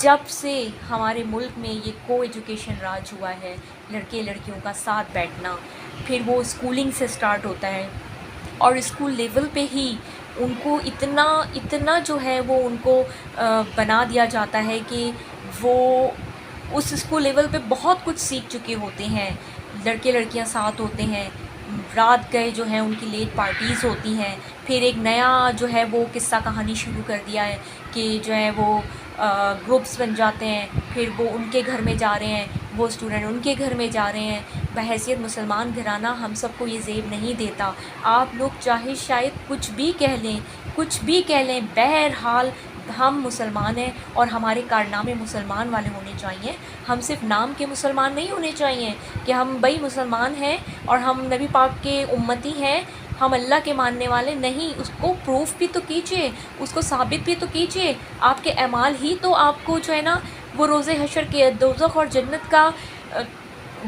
جب سے ہمارے ملک میں یہ کو ایجوکیشن راج ہوا ہے، لڑکے لڑکیوں کا ساتھ بیٹھنا، پھر وہ اسکولنگ سے سٹارٹ ہوتا ہے، اور اسکول لیول پہ ہی ان کو اتنا جو ہے وہ ان کو بنا دیا جاتا ہے کہ وہ اس اسکول لیول پہ بہت کچھ سیکھ چکے ہوتے ہیں، لڑکے لڑکیاں ساتھ ہوتے ہیں، رات گئے جو ہیں ان کی لیٹ پارٹیز ہوتی ہیں، پھر ایک نیا جو ہے وہ قصہ کہانی شروع کر دیا ہے کہ جو ہے وہ گروپس بن جاتے ہیں، پھر وہ ان کے گھر میں جا رہے ہیں، وہ اسٹوڈنٹ ان کے گھر میں جا رہے ہیں۔ بحیثیت مسلمان گھرانہ ہم سب کو یہ زیب نہیں دیتا، آپ لوگ چاہے شاید کچھ بھی کہہ لیں، بہرحال ہم مسلمان ہیں اور ہمارے کارنامے مسلمان والے ہونے چاہیے، ہم صرف نام کے مسلمان نہیں ہونے چاہیے کہ ہم بھائی مسلمان ہیں اور ہم نبی پاک کے امتی ہیں، ہم اللہ کے ماننے والے نہیں، اس کو پروف بھی تو کیجئے، اس کو ثابت بھی تو کیجئے، آپ کے اعمال ہی تو آپ کو جو ہے نا وہ روز حشر کے دوزخ اور جنت کا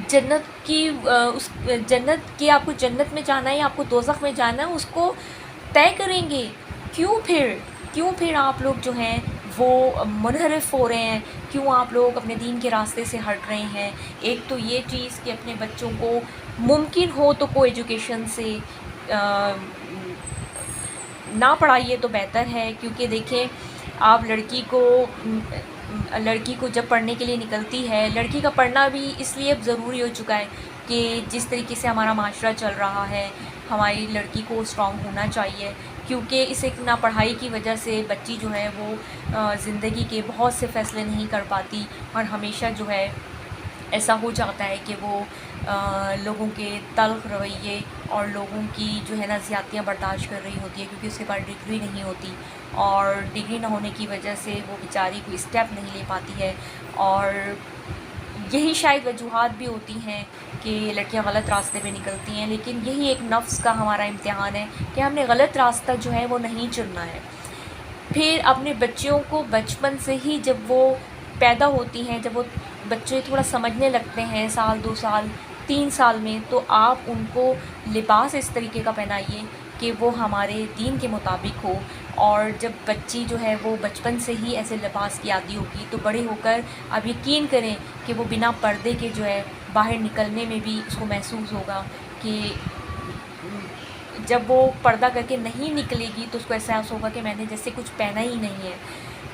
جنت کی آپ کو جنت میں جانا ہے یا آپ کو دوزخ میں جانا ہے اس کو طے کریں گے۔ کیوں پھر آپ لوگ جو ہیں وہ منحرف ہو رہے ہیں، کیوں آپ لوگ اپنے دین کے راستے سے ہٹ رہے ہیں؟ ایک تو یہ چیز کہ اپنے بچوں کو ممکن ہو تو کو ایجوکیشن سے نہ پڑھائیے تو بہتر ہے، کیونکہ دیکھیں آپ لڑکی کو جب پڑھنے کے لیے نکلتی ہے، لڑکی کا پڑھنا بھی اس لیے اب ضروری ہو چکا ہے کہ جس طریقے سے ہمارا معاشرہ چل رہا ہے، ہماری لڑکی کو اسٹرانگ ہونا چاہیے، کیونکہ اس ایک ناپڑھائی کی وجہ سے بچی جو ہے وہ زندگی کے بہت سے فیصلے نہیں کر پاتی، اور ہمیشہ جو ہے ایسا ہو جاتا ہے کہ وہ لوگوں کے تلخ رویے اور لوگوں کی جو ہے نا زیادتیاں برداشت کر رہی ہوتی ہے، کیونکہ اس کے پاس ڈگری نہیں ہوتی، اور ڈگری نہ ہونے کی وجہ سے وہ بیچاری کوئی اسٹیپ نہیں لے پاتی ہے، اور یہی شاید وجوہات بھی ہوتی ہیں کہ لڑکیاں غلط راستے پہ نکلتی ہیں، لیکن یہی ایک نفس کا ہمارا امتحان ہے کہ ہم نے غلط راستہ جو ہے وہ نہیں چننا ہے۔ پھر اپنے بچوں کو بچپن سے ہی جب وہ پیدا ہوتی ہیں، جب وہ بچے تھوڑا سمجھنے لگتے ہیں، 2 سال 3 سال میں، تو آپ ان کو لباس اس طریقے کا پہنائیے کہ وہ ہمارے دین کے مطابق ہو، اور جب بچی جو ہے وہ بچپن سے ہی ایسے لباس کی عادی ہوگی تو بڑے ہو کر آپ یقین کریں کہ وہ بنا پردے کے جو ہے باہر نکلنے میں بھی اس کو محسوس ہوگا کہ جب وہ پردہ کر کے نہیں نکلے گی تو اس کو احساس ہوگا کہ میں نے جیسے کچھ پہنا ہی نہیں ہے۔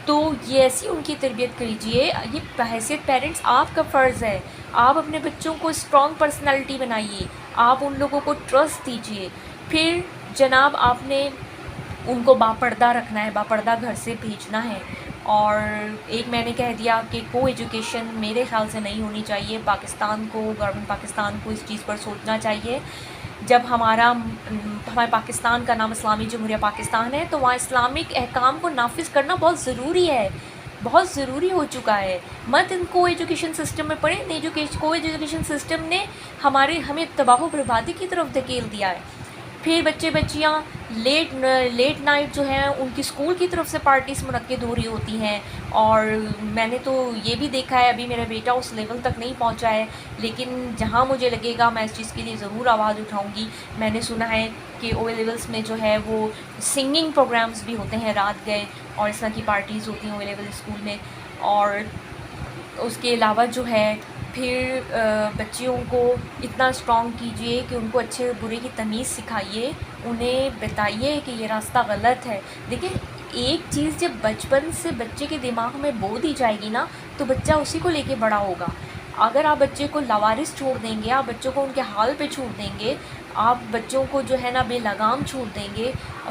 تو یہ ایسی ان کی تربیت کریجئے، یہ بحیثیت پیرنٹس آپ کا فرض ہے، آپ اپنے بچوں کو اسٹرانگ پرسنالٹی بنائیے، آپ ان لوگوں کو ٹرسٹ دیجئے، پھر جناب آپ نے ان کو باپردہ رکھنا ہے، باپردہ گھر سے بھیجنا ہے۔ اور ایک میں نے کہہ دیا کہ کو ایجوکیشن میرے خیال سے نہیں ہونی چاہیے، پاکستان کو، گورنمنٹ پاکستان کو اس چیز پر سوچنا چاہیے۔ جب ہمارے پاکستان کا نام اسلامی جمہوریہ پاکستان ہے تو وہاں اسلامک احکام کو نافذ کرنا بہت ضروری ہے، بہت ضروری ہو چکا ہے۔ مت ان کو ایجوکیشن سسٹم میں پڑھیں، کو ایجوکیشن سسٹم نے ہمیں تباہ و بربادی کی طرف دھکیل دیا ہے۔ پھر بچے بچیاں لیٹ نائٹ جو ہیں ان کی اسکول کی طرف سے پارٹیز منعقد ہو رہی ہوتی ہیں، اور میں نے تو یہ بھی دیکھا ہے، ابھی میرا بیٹا اس لیول تک نہیں پہنچا ہے، لیکن جہاں مجھے لگے گا میں اس چیز کے لیے ضرور آواز اٹھاؤں گی۔ میں نے سنا ہے کہ او لیولس میں جو ہے وہ سنگنگ پروگرامز بھی ہوتے ہیں، رات گئے اور اس طرح کی پارٹیز ہوتی ہیں او لیول اسکول میں، اور اس کے علاوہ جو ہے پھر بچیوں کو اتنا اسٹرانگ کیجئے کہ ان کو اچھے برے کی تمیز سکھائیے، انہیں بتائیے کہ یہ راستہ غلط ہے۔ دیکھیں ایک چیز جب بچپن سے بچے کے دماغ میں بو دی جائے گی نا تو بچہ اسی کو لے کے بڑا ہوگا۔ اگر آپ بچے کو لاوارث چھوڑ دیں گے، آپ بچوں کو ان کے حال پہ چھوڑ دیں گے، آپ بچوں کو جو ہے نا بے لگام چھوڑ دیں گے،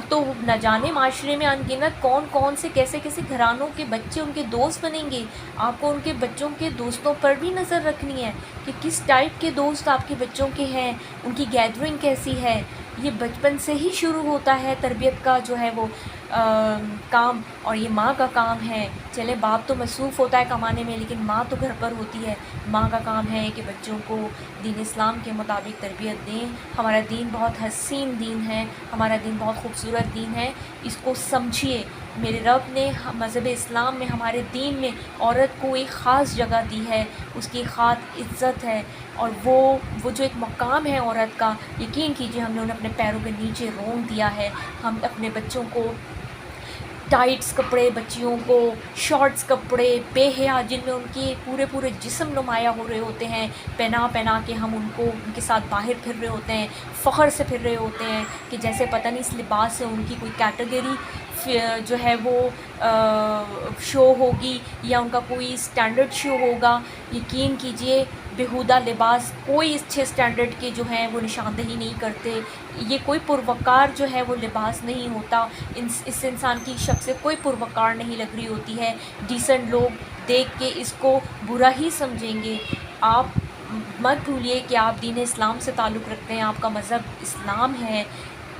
تو نہ جانے معاشرے میں ان گنت کون سے کیسے گھرانوں کے بچے ان کے دوست بنیں گے۔ آپ کو ان کے بچوں کے دوستوں پر بھی نظر رکھنی ہے کہ کس ٹائپ کے دوست آپ کے بچوں کے ہیں، ان کی گیدرنگ کیسی ہے۔ یہ بچپن سے ہی شروع ہوتا ہے تربیت کا جو ہے وہ کام، اور یہ ماں کا کام ہے۔ چلے باپ تو مصروف ہوتا ہے کمانے میں، لیکن ماں تو گھر پر ہوتی ہے، ماں کا کام ہے کہ بچوں کو دین اسلام کے مطابق تربیت دیں۔ ہمارا دین بہت حسین دین ہے، ہمارا دین بہت خوبصورت دین ہے، اس کو سمجھیے۔ میرے رب نے مذہب اسلام میں، ہمارے دین میں عورت کو ایک خاص جگہ دی ہے، اس کی خاص عزت ہے، اور وہ جو ایک مقام ہے عورت کا، یقین کیجئے ہم نے انہیں اپنے پیروں کے نیچے رون دیا ہے۔ ہم اپنے بچوں کو ٹائٹس کپڑے بچیوں کو، شارٹس کپڑے بے حیا جن میں ان کے پورے پورے جسم نمایاں ہو رہے ہوتے ہیں، پہنا کے ہم ان کو ان کے ساتھ باہر پھر رہے ہوتے ہیں، فخر سے پھر رہے ہوتے ہیں کہ جیسے پتہ نہیں اس لباس سے ان کی کوئی کیٹیگری جو ہے وہ شو ہوگی یا ان کا کوئی اسٹینڈرڈ شو ہوگا۔ یقین کیجئے بیہودہ لباس کوئی اچھے اسٹینڈرڈ کے جو ہیں وہ نشاندہی نہیں کرتے، یہ کوئی پروقار جو ہے وہ لباس نہیں ہوتا، اس انسان کی شخصیت کوئی پروقار نہیں لگ رہی ہوتی ہے، ڈیسنٹ لوگ دیکھ کے اس کو برا ہی سمجھیں گے۔ آپ مت بھولیے کہ آپ دین اسلام سے تعلق رکھتے ہیں، آپ کا مذہب اسلام ہے۔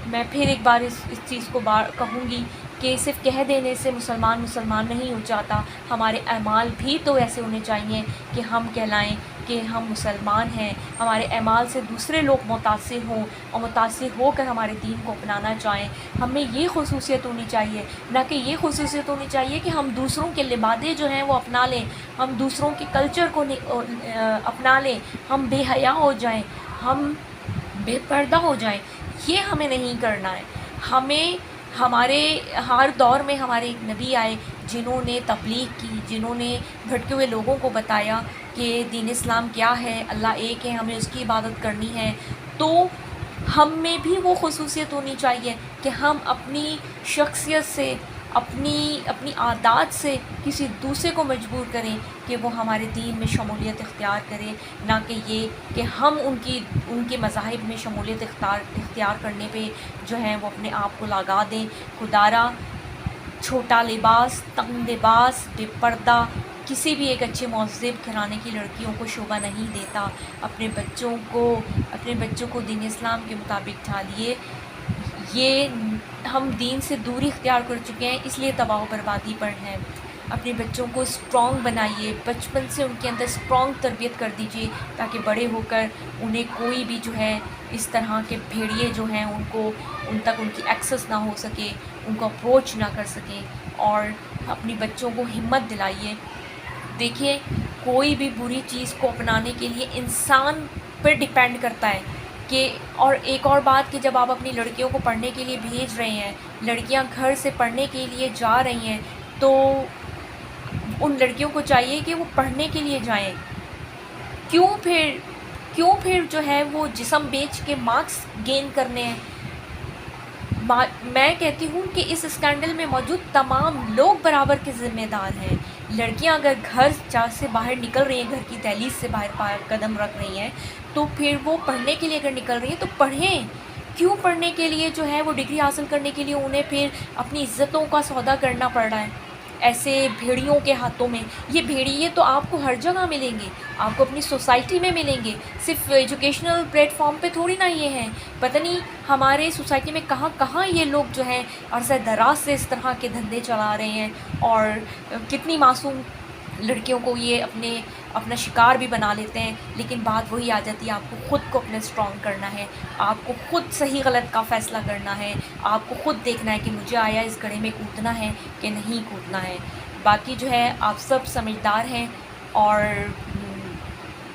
میں پھر ایک بار اس چیز کو کہوں گی کہ صرف کہہ دینے سے مسلمان نہیں ہو جاتا، ہمارے اعمال بھی تو ایسے ہونے چاہیے کہ ہم کہلائیں کہ ہم مسلمان ہیں، ہمارے اعمال سے دوسرے لوگ متاثر ہوں اور متاثر ہو کر ہمارے دین کو اپنانا چاہیں۔ ہمیں یہ خصوصیت ہونی چاہیے، نہ کہ یہ خصوصیت ہونی چاہیے کہ ہم دوسروں کے لبادے جو ہیں وہ اپنا لیں، ہم دوسروں کے کلچر کو اپنا لیں، ہم بے حیا ہو جائیں، ہم بے پردہ ہو جائیں۔ یہ ہمیں نہیں کرنا ہے۔ ہمیں ہمارے ہر دور میں ہمارے ایک نبی آئے جنہوں نے تبلیغ کی، جنہوں نے بھٹکے ہوئے لوگوں کو بتایا کہ دین اسلام کیا ہے، اللہ ایک ہے، ہمیں اس کی عبادت کرنی ہے۔ تو ہم میں بھی وہ خصوصیت ہونی چاہیے کہ ہم اپنی شخصیت سے، اپنی عادات سے کسی دوسرے کو مجبور کریں کہ وہ ہمارے دین میں شمولیت اختیار کرے، نہ کہ یہ کہ ہم ان کے مذاہب میں شمولیت اختیار کرنے پہ جو ہے وہ اپنے آپ کو لگا دیں۔ خدارا چھوٹا لباس، تنگ لباس، بے پردہ کسی بھی ایک اچھے مہذب گھرانے کی لڑکیوں کو شوبھا نہیں دیتا۔ اپنے بچوں کو دین اسلام کے مطابق ڈھالیے۔ یہ ہم دین سے دوری اختیار کر چکے ہیں، اس لیے تباہ و بربادی پر ہیں۔ اپنے بچوں کو اسٹرانگ بنائیے، بچپن سے ان کے اندر اسٹرانگ تربیت کر دیجیے تاکہ بڑے ہو کر انہیں کوئی بھی جو ہے اس طرح کے بھیڑیے جو ہیں ان تک ان کی ایکسس نہ ہو سکے، ان کو اپروچ نہ کر سکیں، اور اپنی بچوں کو ہمت دلائیے۔ دیکھیے کوئی بھی بری چیز کو اپنانے کے لیے انسان پر ڈیپینڈ کرتا ہے کہ، اور ایک اور بات کہ جب آپ اپنی لڑکیوں کو پڑھنے کے لیے بھیج رہے ہیں، لڑکیاں گھر سے پڑھنے کے لیے جا رہی ہیں، تو ان لڑکیوں کو چاہیے کہ وہ پڑھنے کے لیے جائیں۔ کیوں پھر جو ہے وہ جسم بیچ کے مارکس گین کرنے ہیں؟ میں کہتی ہوں کہ اس اسکینڈل میں موجود تمام لوگ برابر کے ذمہ دار ہیں۔ لڑکیاں اگر گھر سے باہر نکل رہی ہیں، گھر کی دہلیز سے باہر قدم رکھ رہی ہیں، تو پھر وہ پڑھنے کے لیے اگر نکل رہی ہیں تو پڑھیں۔ کیوں پڑھنے کے لیے جو ہے وہ ڈگری حاصل کرنے کے لیے انہیں پھر اپنی عزتوں کا سودا کرنا پڑ رہا ہے ایسے بھیڑیوں کے ہاتھوں میں؟ یہ بھیڑیے تو آپ کو ہر جگہ ملیں گے، آپ کو اپنی سوسائٹی میں ملیں گے، صرف ایجوکیشنل پلیٹ فارم پہ تھوڑی نہ یہ ہیں۔ پتہ نہیں ہمارے سوسائٹی میں کہاں یہ لوگ جو ہیں عرصہ دراز سے اس طرح کے دھندے چلا رہے ہیں، اور کتنی معصوم لڑکیوں کو یہ اپنا شکار بھی بنا لیتے ہیں۔ لیکن بات وہی آ جاتی ہے، آپ کو خود کو اپنے اسٹرانگ کرنا ہے، آپ کو خود صحیح غلط کا فیصلہ کرنا ہے، آپ کو خود دیکھنا ہے کہ مجھے آیا اس گڑھے میں کودنا ہے کہ نہیں کودنا ہے۔ باقی جو ہے آپ سب سمجھدار ہیں، اور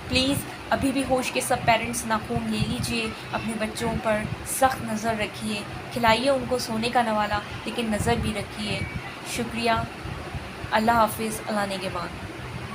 پلیز ابھی بھی ہوش کے سب پیرنٹس ناخون لے لیجئے، اپنے بچوں پر سخت نظر رکھیے، کھلائیے ان کو سونے کا نوالہ، لیکن نظر بھی رکھیے۔ شکریہ، اللہ حافظ، اللہ نگہبان۔